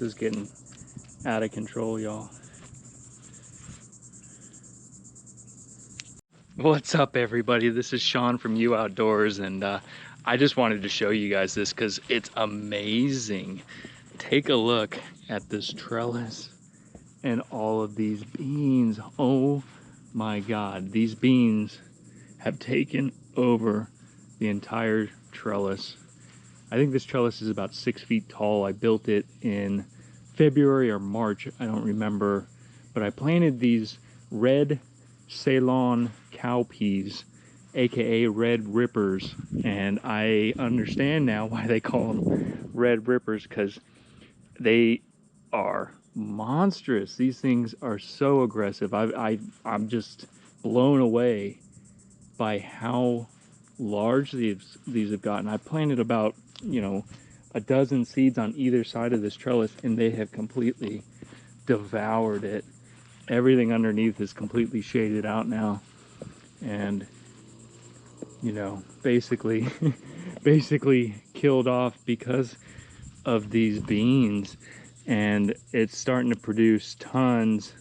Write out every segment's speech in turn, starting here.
This is getting out of control, y'all. What's up, everybody? This is Sean from You Outdoors, and I just wanted to show you guys this because it's amazing. Take a look at this trellis and all of these beans. Oh my God, these beans have taken over the entire trellis. I think this trellis is about 6 feet tall. I built it in February or March, I don't remember, but I planted these red Ceylon cowpeas, aka red rippers, and I understand now why they call them red rippers, because they are monstrous. These things are so aggressive. I'm just blown away by how large these have gotten. I planted about, you know, a dozen seeds on either side of this trellis, and they have completely devoured it. Everything underneath is completely shaded out now, and you know, basically killed off because of these beans. And it's starting to produce tons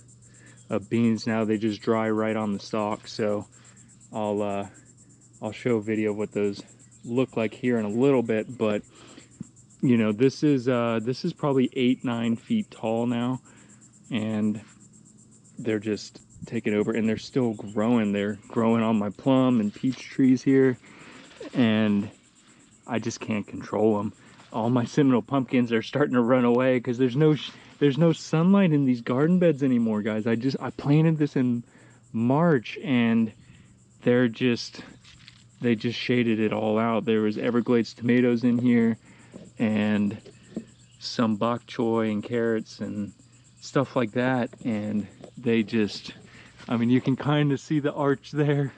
of beans now. They just dry right on the stalk. So I'll show a video of what those look like here in a little bit. But you know, this is probably 8-9 feet tall now, and they're just taking over, and they're still growing. They're growing on my plum and peach trees here, and I just can't control them. All my Seminole pumpkins are starting to run away because there's no sunlight in these garden beds anymore, guys. I planted this in March, and they just shaded it all out. There was Everglades tomatoes in here, and some bok choy and carrots and stuff like that, and they just, I mean, you can kind of see the arch there,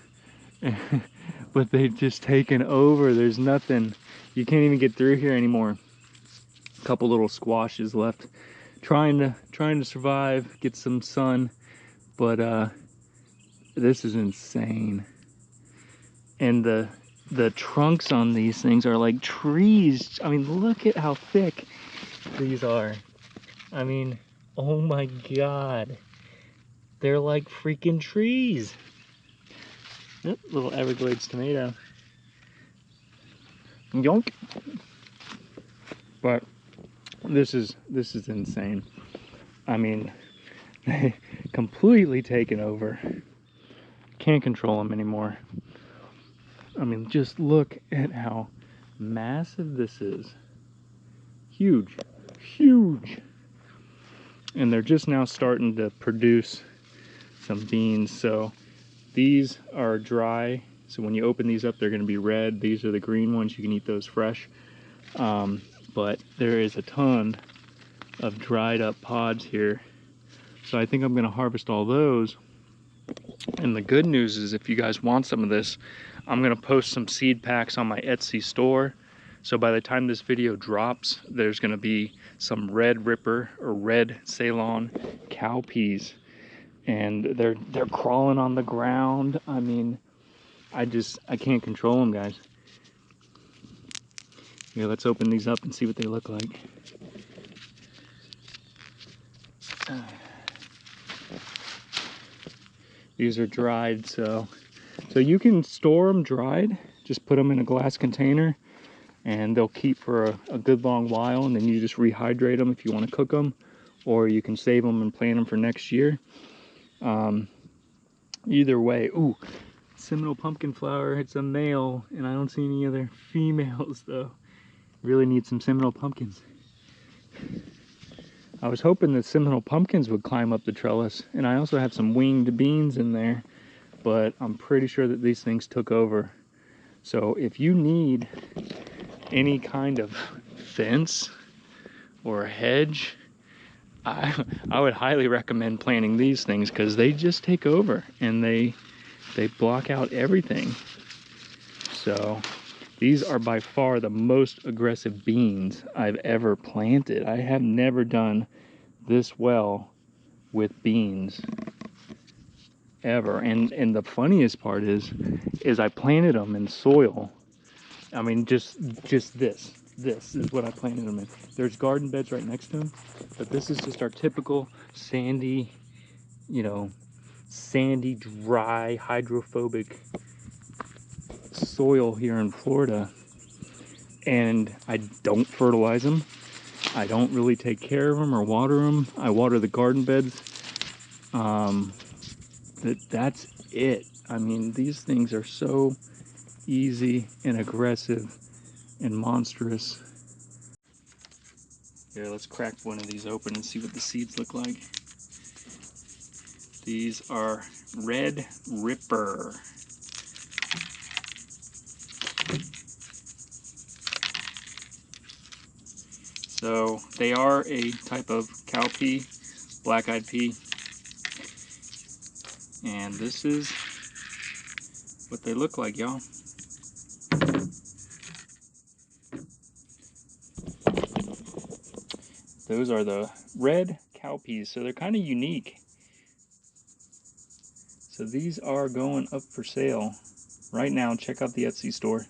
but they've just taken over. There's nothing, you can't even get through here anymore. A couple little squashes left, trying to survive, get some sun, but this is insane. And the trunks on these things are like trees. I mean, look at how thick these are. I mean, oh my God, they're like freaking trees. Oh, little Everglades tomato. Yonk. But this is insane. I mean, they completely taken over. Can't control them anymore. I mean, just look at how massive this is. Huge, huge. And they're just now starting to produce some beans. So these are dry. So when you open these up, they're going to be red. These are the green ones. You can eat those fresh. But there is a ton of dried up pods here. So I think I'm going to harvest all those. And the good news is, if you guys want some of this, I'm going to post some seed packs on my Etsy store. So by the time this video drops, there's going to be some red ripper or red Ceylon cowpeas, and they're crawling on the ground. I mean, I can't control them, guys. Here, let's open these up and see what they look like. These are dried, so you can store them dried. Just put them in a glass container, and they'll keep for a good long while, and then you just rehydrate them if you want to cook them, or you can save them and plant them for next year. Either way. Ooh, Seminole pumpkin flower. It's a male, and I don't see any other females though. Really need some Seminole pumpkins. I was hoping that Seminole pumpkins would climb up the trellis, and I also have some winged beans in there, but I'm pretty sure that these things took over. So if you need any kind of fence or hedge, I would highly recommend planting these things, because they just take over and they block out everything. So these are by far the most aggressive beans I've ever planted. I have never done this well with beans ever. And the funniest part is I planted them in soil. I mean, just this. This is what I planted them in. There's garden beds right next to them, but this is just our typical sandy, you know, sandy, dry, hydrophobic soil here in Florida. And I don't fertilize them. I don't really take care of them or water them. I water the garden beds. That's it. I mean, these things are so easy and aggressive and monstrous. Here, let's crack one of these open and see what the seeds look like. These are Red Ripper. So they are a type of cowpea, black-eyed pea. And this is what they look like, y'all. Those are the red cowpeas, so they're kind of unique. So these are going up for sale right now. Check out the Etsy store.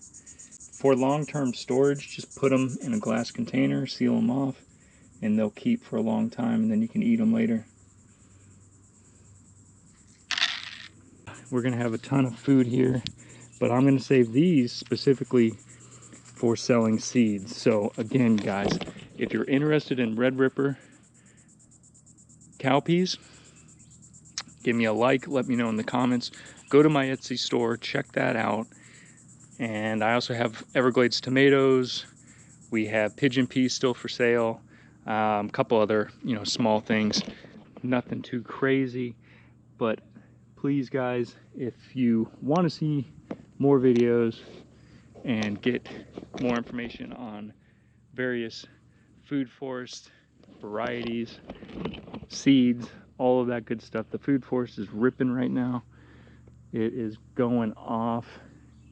For long-term storage, just put them in a glass container, seal them off, and they'll keep for a long time, and then you can eat them later. We're gonna have a ton of food here, but I'm gonna save these specifically for selling seeds. So again, guys, if you're interested in Red Ripper cowpeas, give me a like, let me know in the comments. Go to my Etsy store, check that out. And I also have Everglades tomatoes. We have pigeon peas still for sale. A couple other, small things. Nothing too crazy. But please, guys, if you want to see more videos and get more information on various food forest varieties, seeds, all of that good stuff. The food forest is ripping right now. It is going off,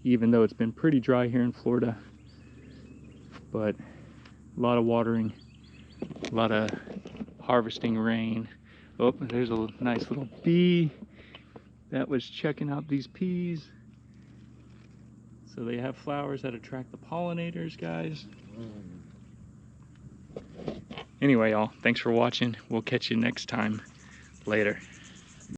even though it's been pretty dry here in Florida. But a lot of watering, a lot of harvesting rain. Oh, there's a nice little bee that was checking out these peas. So they have flowers that attract the pollinators, guys. Anyway, y'all, thanks for watching. We'll catch you next time. Later.